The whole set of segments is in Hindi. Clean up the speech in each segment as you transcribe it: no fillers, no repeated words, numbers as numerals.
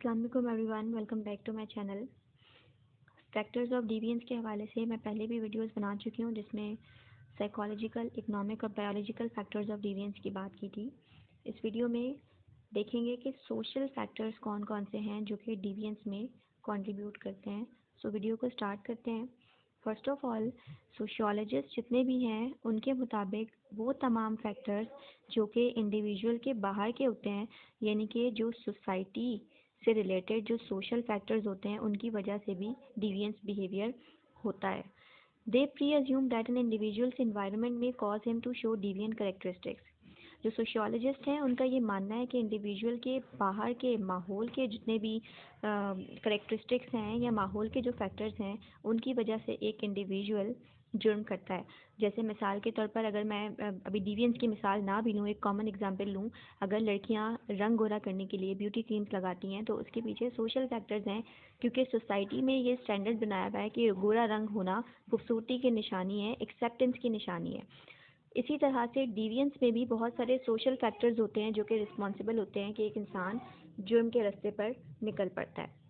अस्सलाम वालेकुम everyone, welcome back to my channel. Factors of deviance के हवाले से मैं पहले भी वीडियोस बना चुकी हूँ जिसमें साइकोलॉजिकल, इकोनॉमिक और बायोलॉजिकल फैक्टर्स ऑफ डिविएंस की बात की थी। इस वीडियो में देखेंगे कि सोशल फैक्टर्स कौन कौन से हैं जो कि डिविएंस में कंट्रीब्यूट करते हैं। सो वीडियो को स्टार्ट करते हैं। फर्स्ट ऑफ ऑल, सोशियोलॉजिस्ट जितने भी हैं उनके मुताबिक वो तमाम फैक्टर्स जो कि इंडिविजुअल के बाहर के होते हैं, यानी कि जो सोसाइटी से रिलेटेड जो सोशल फैक्टर्स होते हैं उनकी वजह से भी डिविएंस बिहेवियर होता है। They presume that an individual's environment में cause him to show deviant characteristics. जो सोशियोलॉजिस्ट हैं उनका ये मानना है कि इंडिविजुअल के बाहर के माहौल के जितने भी करेक्टरिस्टिक्स हैं या माहौल के जो फैक्टर्स हैं उनकी वजह से एक इंडिविजुअल जुर्म करता है। जैसे मिसाल के तौर पर अगर मैं अभी डिविएंस की मिसाल ना भी लूँ, एक कॉमन एग्जांपल लूँ, अगर लड़कियां रंग गोरा करने के लिए ब्यूटी क्रीम्स लगाती हैं तो उसके पीछे सोशल फैक्टर्स हैं, क्योंकि सोसाइटी में ये स्टैंडर्ड बनाया हुआ है कि गोरा रंग होना खूबसूरती की निशानी है, एक्सेप्टेंस की निशानी है। इसी तरह से डिविएंस में भी बहुत सारे सोशल फैक्टर्स होते हैं जो कि रिस्पॉन्सिबल होते हैं कि एक इंसान जुर्म के रास्ते पर निकल पड़ता है।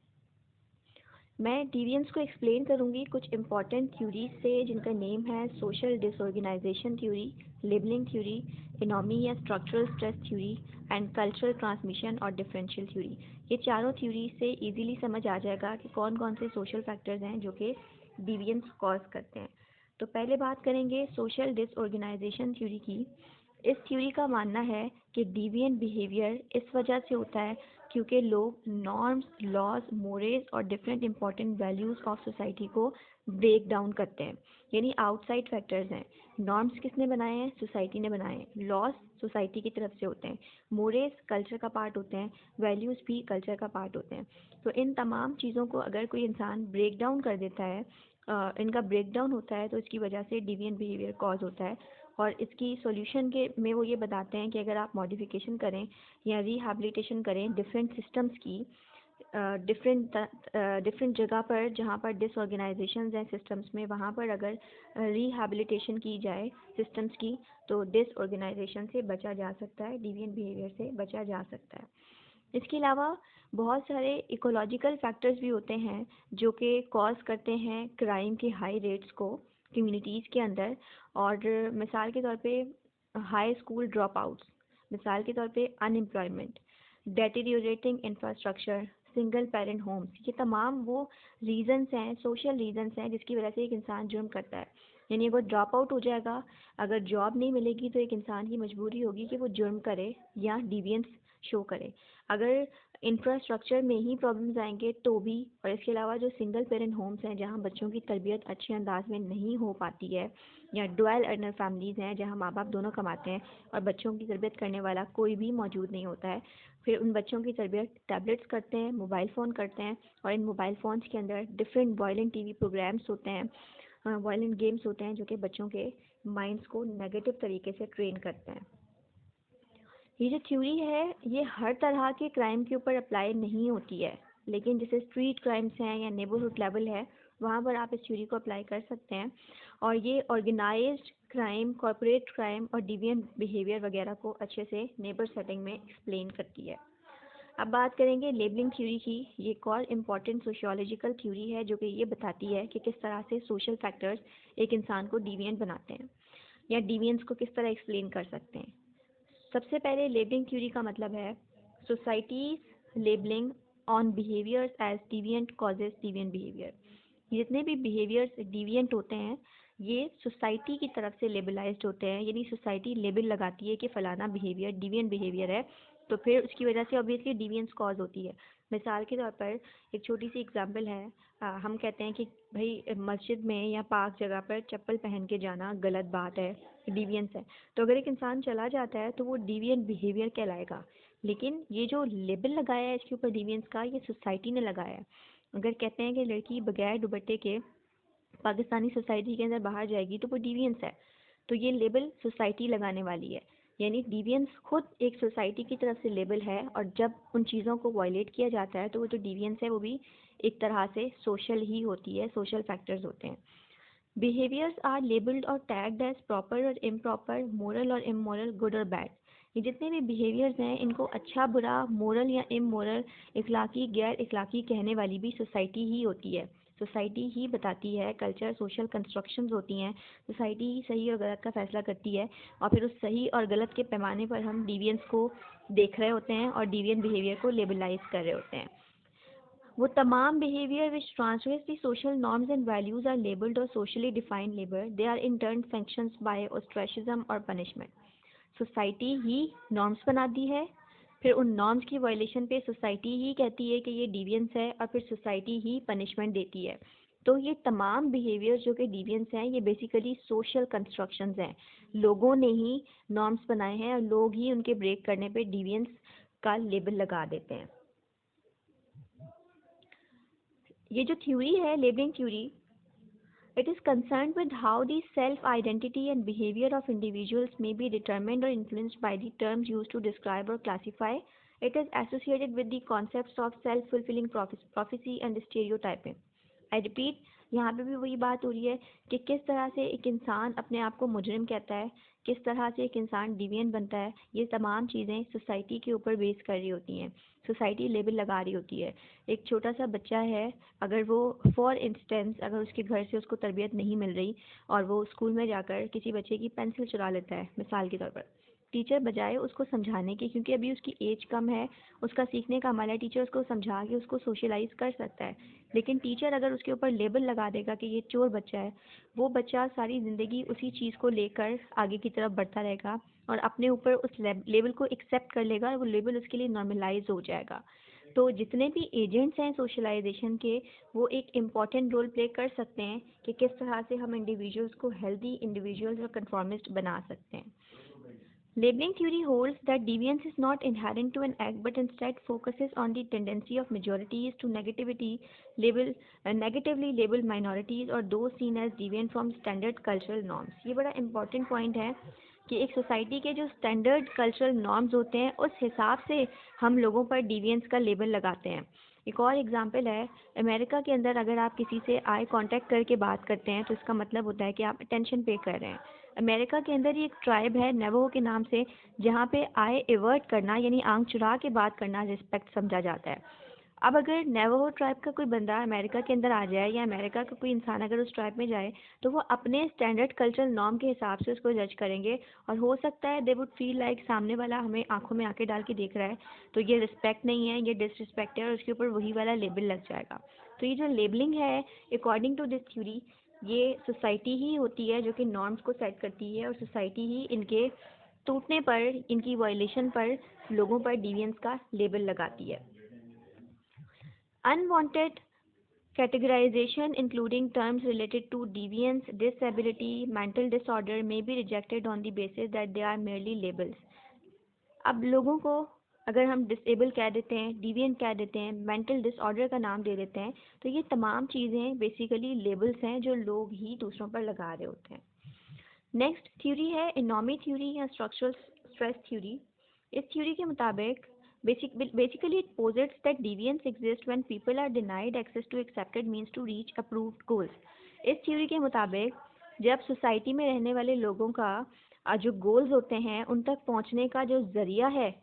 मैं डिविएंस को एक्सप्लेन करूंगी कुछ इंपॉर्टेंट थ्योरीज से जिनका नेम है social disorganisation theory, labelling theory, economy या structural stress theory and cultural transmission और डिफरेंशियल थ्योरी। ये चारों थ्योरी से इजीली समझ आ जाएगा कि कौन कौन से सोशल फैक्टर्स हैं जो कि डिविएंस कॉज करते हैं। तो पहले बात करेंगे सोशल डिसऑर्गेनाइजेशन थ्योरी की। इस थ्योरी का मानना है कि डिविएंट बिहेवियर इस वजह से होता है क्योंकि लोग नॉर्म्स, लॉज, मोरल्स और different important values of society को ब्रेक डाउन करते हैं। यानी आउटसाइड फैक्टर्स हैं। नॉर्म्स किसने बनाए हैं? सोसाइटी ने बनाए हैं। लॉज सोसाइटी की तरफ से होते हैं। मोरल्स कल्चर का पार्ट होते हैं। वैल्यूज़ भी कल्चर का पार्ट होते हैं। तो इन तमाम चीज़ों को अगर कोई इंसान ब्रेक डाउन कर देता है, इनका ब्रेक डाउन होता है, तो इसकी वजह से डिविएंट बिहेवियर कॉज होता है। और इसकी सॉल्यूशन के में वो ये बताते हैं कि अगर आप मॉडिफिकेशन करें या रिहैबिलिटेशन करें डिफरेंट सिस्टम्स की, डिफरेंट जगह पर जहाँ पर डिसऑर्गेनाइजेशंस हैं सिस्टम्स में, वहाँ पर अगर रिहैबिलिटेशन की जाए सिस्टम्स की तो डिसऑर्गेनाइजेशन से बचा जा सकता है, डिविएंट बिहेवियर से बचा जा सकता है। इसके अलावा बहुत सारे इकोलॉजिकल फैक्टर्स भी होते हैं जो कि कॉज करते हैं क्राइम के हाई रेट्स को कम्युनिटीज़ के अंदर। और मिसाल के तौर पे हाई स्कूल ड्रॉप आउट्स, मिसाल के तौर पे unemployment, deteriorating infrastructure, single parent homes, ये तमाम वो रीजंस हैं, सोशल रीजंस हैं जिसकी वजह से एक इंसान जुर्म करता है। यानी वो ड्रॉप आउट हो जाएगा, अगर जॉब नहीं मिलेगी तो एक इंसान की मजबूरी होगी कि वो जुर्म करे या डिविएंस शो करे। अगर इंफ्रास्ट्रक्चर में ही प्रॉब्लम्स आएंगे तो भी, और इसके अलावा जो सिंगल पेरेंट होम्स हैं जहाँ बच्चों की तरबियत अच्छे अंदाज में नहीं हो पाती है, या डुअल अर्नर फैमिलीज़ हैं जहाँ माँ बाप दोनों कमाते हैं और बच्चों की तरबियत करने वाला कोई भी मौजूद नहीं होता है, फिर उन बच्चों की तरबियत टैबलेट्स करते हैं, मोबाइल फ़ोन करते हैं, और इन मोबाइल फ़ोन्स के अंदर डिफरेंट वायलेंट टीवी प्रोग्राम्स होते हैं, वायलेंट गेम्स होते हैं जो कि बच्चों के माइंड्स को नेगेटिव तरीके से ट्रेन करते हैं। ये जो थ्योरी है ये हर तरह के क्राइम के ऊपर अप्लाई नहीं होती है, लेकिन जैसे स्ट्रीट क्राइम्स हैं या नेबरहुड लेवल है वहाँ पर आप इस थ्योरी को अप्लाई कर सकते हैं। और ये ऑर्गेनाइज्ड क्राइम, कॉर्पोरेट क्राइम और डिविएंट बिहेवियर वगैरह को अच्छे से नेबर सेटिंग में एक्सप्लेन करती है। अब बात करेंगे लेबलिंग थ्योरी की। ये एक और इम्पॉर्टेंट सोशियोलॉजिकल थ्योरी है जो कि ये बताती है कि किस तरह से सोशल फैक्टर्स एक इंसान को डिविएंट बनाते हैं या डिविएंस को किस तरह एक्सप्लेन कर सकते हैं। सबसे पहले लेबलिंग थ्योरी का मतलब है societies labelling on behaviours as deviant causes deviant behaviour. जितने भी बिहेवियर्स डिविएंट होते हैं ये सोसाइटी की तरफ से लेबलाइज्ड होते हैं, यानी सोसाइटी लेबल लगाती है कि फ़लाना बिहेवियर डिविएंट बिहेवियर है, तो फिर उसकी वजह से ऑब्वियसली डिविएंस कॉज होती है। मिसाल के तौर पर एक छोटी सी एग्जांपल है, हम कहते हैं कि भाई मस्जिद में या पाक जगह पर चप्पल पहन के जाना गलत बात है, डिविएंस है। तो अगर एक इंसान चला जाता है तो वो डिविएंट बिहेवियर कहलाएगा, लेकिन ये जो लेबल लगाया है इसके ऊपर डिविएंस का, ये सोसाइटी ने लगाया है। अगर कहते हैं कि लड़की बगैर दुपट्टे के पाकिस्तानी सोसाइटी के अंदर बाहर जाएगी तो वो डिविएंस है, तो ये लेबल सोसाइटी लगाने वाली है। यानी डिविएंस खुद एक सोसाइटी की तरफ से लेबल है, और जब उन चीज़ों को वायलेट किया जाता है तो वो जो डिविएंस है वो भी एक तरह से सोशल ही होती है, सोशल फैक्टर्स होते हैं। Behaviors are labeled or tagged as proper or improper, moral or immoral, good or bad. ये जितने भी बिहेवियर्स हैं इनको अच्छा बुरा, मोरल या इमोरल, इखलाकी गैर इखलाकी कहने वाली भी सोसाइटी ही होती है। सोसाइटी ही बताती है, कल्चर सोशल कंस्ट्रक्शंस होती हैं, सोसाइटी ही सही और गलत का फैसला करती है और फिर उस सही और गलत के पैमाने पर हम डिविएंस को देख रहे होते हैं और डिविएंट बिहेवियर को लेबलाइज कर रहे होते हैं। वो तमाम behavior which transgress the social norms and values are labeled or socially defined label. They are in turn functions by ostracism or punishment. Society he norms बनाती है, फिर उन नॉर्म्स की वायलेशन पे सोसाइटी ही कहती है कि ये डिवियंस है और फिर सोसाइटी ही पनिशमेंट देती है। तो ये तमाम बिहेवियर्स जो कि डिवियंस हैं ये बेसिकली सोशल कंस्ट्रक्शंस हैं, लोगों ने ही नॉर्म्स बनाए हैं और लोग ही उनके ब्रेक करने पे डिवियंस का लेबल लगा देते हैं। ये जो थ्योरी है labelling theory, it is concerned with how the self-identity and behavior of individuals may be determined or influenced by the terms used to describe or classify. It is associated with the concepts of self-fulfilling prophecy and stereotyping. I repeat, यहाँ पे भी वही बात हो रही है कि किस तरह से एक इंसान अपने आप को मुजरिम कहता है, किस तरह से एक इंसान डिविएंट बनता है, ये तमाम चीज़ें सोसाइटी के ऊपर बेस कर रही होती हैं, सोसाइटी लेबल लगा रही होती है। एक छोटा सा बच्चा है, अगर वो फॉर इंस्टेंस अगर उसके घर से उसको तरबियत नहीं मिल रही और वो स्कूल में जाकर किसी बच्चे की पेंसिल चुरा लेता है मिसाल के तौर पर, टीचर बजाय उसको समझाने के, क्योंकि अभी उसकी एज कम है, उसका सीखने का अमल है, टीचर उसको समझा के उसको सोशलाइज कर सकता है, लेकिन टीचर अगर उसके ऊपर लेबल लगा देगा कि ये चोर बच्चा है, वो बच्चा सारी ज़िंदगी उसी चीज़ को लेकर आगे की तरफ बढ़ता रहेगा और अपने ऊपर उस लेबल को एक्सेप्ट कर लेगा और वो लेबल उसके लिए नॉर्मलाइज हो जाएगा। तो जितने भी एजेंट्स हैं सोशलाइजेशन के, वो एक इम्पॉर्टेंट रोल प्ले कर सकते हैं कि किस तरह से हम इंडिविजुअल्स को हेल्दी इंडिविजुअल्स और कंफॉर्मिस्ट बना सकते हैं। Labeling theory holds that deviance is not inherent to an act but instead focuses on the tendency of majorities to negatively label minorities or those seen as deviant from standard cultural norms. ये बड़ा important point है कि एक सोसाइटी के जो स्टैंडर्ड कल्चरल नॉर्म्स होते हैं उस हिसाब से हम लोगों पर डिविएंस का लेबल लगाते हैं। एक और एग्जांपल है, अमेरिका के अंदर अगर आप किसी से आई कांटेक्ट करके बात करते हैं तो इसका मतलब होता है कि आप अटेंशन पे कर रहे हैं। अमेरिका के अंदर ही एक ट्राइब है नेवो के नाम से, जहाँ पे आई एवर्ट करना यानी आंख चुरा के बात करना रिस्पेक्ट समझा जाता है। अब अगर नेवो ट्राइब का कोई बंदा अमेरिका के अंदर आ जाए या अमेरिका का कोई इंसान अगर उस ट्राइब में जाए तो वो अपने स्टैंडर्ड कल्चरल नॉर्म के हिसाब से उसको जज करेंगे और हो सकता है दे वुड फील लाइक सामने वाला हमें आंखों में आंखें डाल के देख रहा है, तो ये रिस्पेक्ट नहीं है, ये डिसरिस्पेक्ट है और उसके ऊपर वही वाला लेबल लग जाएगा। तो ये जो लेबलिंग है अकॉर्डिंग टू दिस थ्योरी, ये सोसाइटी ही होती है जो कि नॉर्म्स को सेट करती है और सोसाइटी ही इनके टूटने पर, इनकी वायलेशन पर लोगों पर डिविएंस का लेबल लगाती है। Unwanted categorization, including terms related to deviance, disability, mental disorder, may be rejected on the basis that they are merely labels. अब लोगों को अगर हम डिसेबल कह देते हैं, डिविएंट कह देते हैं, मेंटल डिसऑर्डर का नाम दे देते हैं, तो ये तमाम चीज़ें बेसिकली लेबल्स हैं जो लोग ही दूसरों पर लगा रहे होते हैं। नेक्स्ट थ्योरी है इनॉमी थ्योरी या स्ट्रक्चरल स्ट्रेस थ्योरी। इस थ्योरी के मुताबिक basically it posits that deviance exists when people are denied access to accepted means to reach approved goals. इस थ्योरी के मुताबिक जब सोसाइटी में रहने वाले लोगों का जो गोल्स होते हैं उन तक पहुंचने का जो जरिया है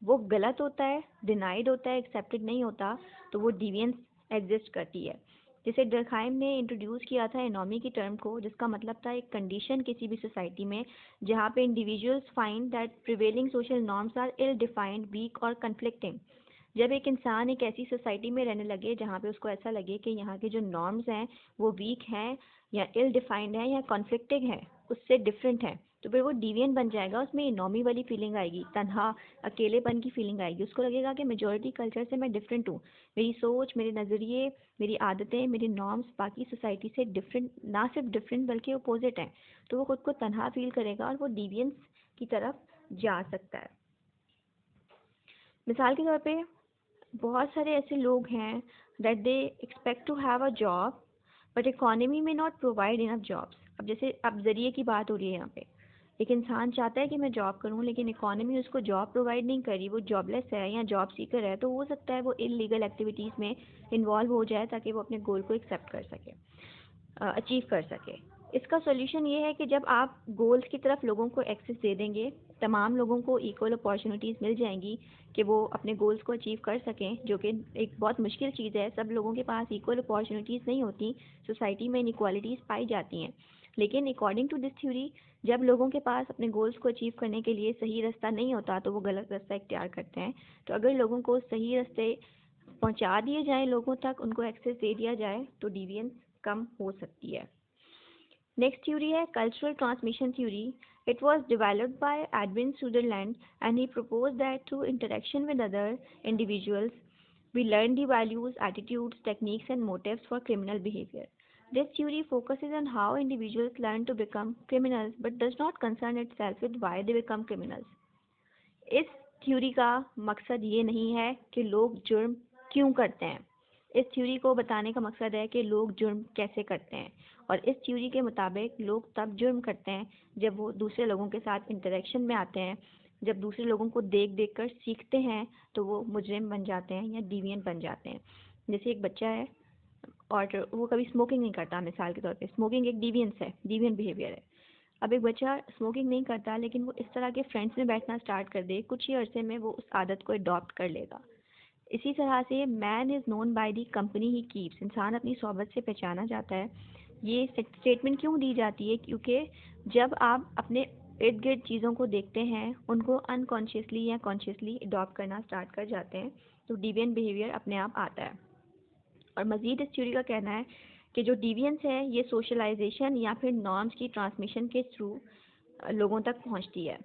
वो गलत होता है, डिनाइड होता है, एक्सेप्टेड नहीं होता, तो वो डिविएंस एग्जिस्ट करती है। जिसे डरखाइम ने इंट्रोड्यूस किया था इनॉमी की टर्म को, जिसका मतलब था एक कंडीशन किसी भी सोसाइटी में जहाँ पे individuals find that prevailing social norms are ill defined, weak और कन्फ्लिक्टिंग। जब एक इंसान एक ऐसी सोसाइटी में रहने लगे जहाँ पे उसको ऐसा लगे कि यहाँ के जो नॉर्म्स हैं वो वीक हैं या इल डिफाइंड हैं या कॉन्फ्लिक्टिंग हैं, उससे डिफरेंट है, तो फिर वो डिविएंट बन जाएगा। उसमें इनॉमी वाली फीलिंग आएगी, तन्हा अकेलेपन की फीलिंग आएगी। उसको लगेगा कि मेजॉरिटी कल्चर से मैं डिफरेंट हूँ, मेरी सोच, मेरे नज़रिए, मेरी आदतें, मेरे नॉर्म्स बाकी सोसाइटी से डिफरेंट, ना सिर्फ डिफरेंट बल्कि अपोजिट हैं। तो वो खुद को तन्हा फील करेगा और वो डिविएंस की तरफ जा सकता है। मिसाल के तौर पे बहुत सारे ऐसे लोग हैं that they expect to have a job but economy में नॉट प्रोवाइड इनफ जॉब्स। अब जैसे अब ज़रिए की बात हो रही है यहाँ पे, एक इंसान चाहता है कि मैं जॉब करूं लेकिन इकोनॉमी उसको जॉब प्रोवाइड नहीं कर रही, वो जॉबलेस है या जॉब सीकर है, तो हो सकता है वो इलीगल एक्टिविटीज़ में इन्वॉल्व हो जाए ताकि वो अपने गोल को एक्सेप्ट कर सके, अचीव कर सके। इसका सॉल्यूशन ये है कि जब आप गोल्स की तरफ लोगों को एक्सेस दे देंगे, तमाम लोगों को इक्वल अपॉर्चुनिटीज़ मिल जाएंगी कि वो अपने गोल्स को अचीव कर सकें, जो कि एक बहुत मुश्किल चीज़ है। सब लोगों के पास इक्वल अपॉर्चुनिटीज़ नहीं होती, सोसाइटी में इनइक्वालिटीज़ पाई जाती हैं। लेकिन अकॉर्डिंग टू दिस थ्योरी, जब लोगों के पास अपने गोल्स को अचीव करने के लिए सही रास्ता नहीं होता तो वो गलत रास्ता इख्तियार करते हैं। तो अगर लोगों को सही रास्ते पहुंचा दिए जाएं, लोगों तक उनको एक्सेस दे दिया जाए, तो डिविएंस कम हो सकती है। नेक्स्ट थ्योरी है cultural transmission theory. It was developed by Edwin Sutherland, and he proposed that through interaction with other individuals, we learn the values, attitudes, techniques, and motives for criminal behavior. This theory focuses on how individuals learn to become criminals but does not concern itself with why they become criminals. इस थ्योरी का मकसद ये नहीं है कि लोग जुर्म क्यों करते हैं। इस थ्योरी को बताने का मकसद है कि लोग जुर्म कैसे करते हैं, और इस थ्योरी के मुताबिक लोग तब जुर्म करते हैं जब वो दूसरे लोगों के साथ इंटरेक्शन में आते हैं, जब दूसरे लोगों को देख देख कर सीखते हैं तो वो मुजरिम बन जाते हैं या डिविएंट बन जाते हैं। जैसे एक बच्चा है और वो कभी स्मोकिंग नहीं करता, मिसाल के तौर पे स्मोकिंग एक डिविएंस है, डिविएंट बिहेवियर है। अब एक बच्चा स्मोकिंग नहीं करता लेकिन वो इस तरह के फ्रेंड्स में बैठना स्टार्ट कर दे, कुछ ही अरसे में वो उस आदत को अडॉप्ट कर लेगा। इसी तरह से man is known by the company he keeps, इंसान अपनी सोहबत से पहचाना जाता है। ये स्टेटमेंट क्यों दी जाती है? क्योंकि जब आप अपने इर्द गिर्द चीज़ों को देखते हैं, उनको अनकॉन्शियसली या कॉन्शियसली अडॉप्ट करना स्टार्ट कर जाते हैं, तो डिविएंट बिहेवियर अपने आप आता है। और मज़ीद इस थ्योरी का कहना है कि जो डिविएंस है ये सोशलाइजेशन या फिर नॉर्म्स की ट्रांसमिशन के थ्रू लोगों तक पहुंचती है।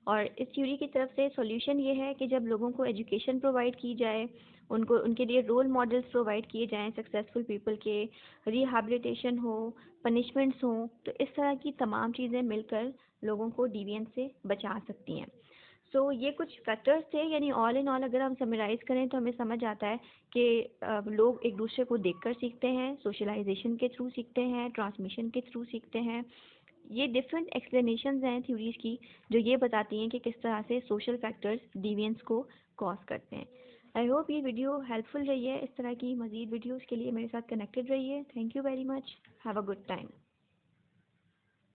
और इस थ्योरी की तरफ से सॉल्यूशन ये है कि जब लोगों को एजुकेशन प्रोवाइड की जाए, उनको उनके लिए रोल मॉडल्स प्रोवाइड किए जाएं सक्सेसफुल पीपल के, रिहैबिलिटेशन हो, पनिशमेंट्स हों, तो इस तरह की तमाम चीज़ें मिलकर लोगों को डिविएंस से बचा सकती हैं। सो ये कुछ फैक्टर्स थे, यानी ऑल इन ऑल अगर हम समराइज़ करें तो हमें समझ आता है कि लोग एक दूसरे को देखकर सीखते हैं, सोशलाइजेशन के थ्रू सीखते हैं, ट्रांसमिशन के थ्रू सीखते हैं। ये डिफरेंट एक्सप्लेनेशंस हैं थ्योरीज की जो ये बताती हैं कि किस तरह से सोशल फैक्टर्स डिविएंस को कॉज करते हैं। आई होप ये वीडियो हेल्पफुल रही है। इस तरह की मज़ीद वीडियोज़ के लिए मेरे साथ कनेक्टेड रहिए। Thank you very much. Have a good time.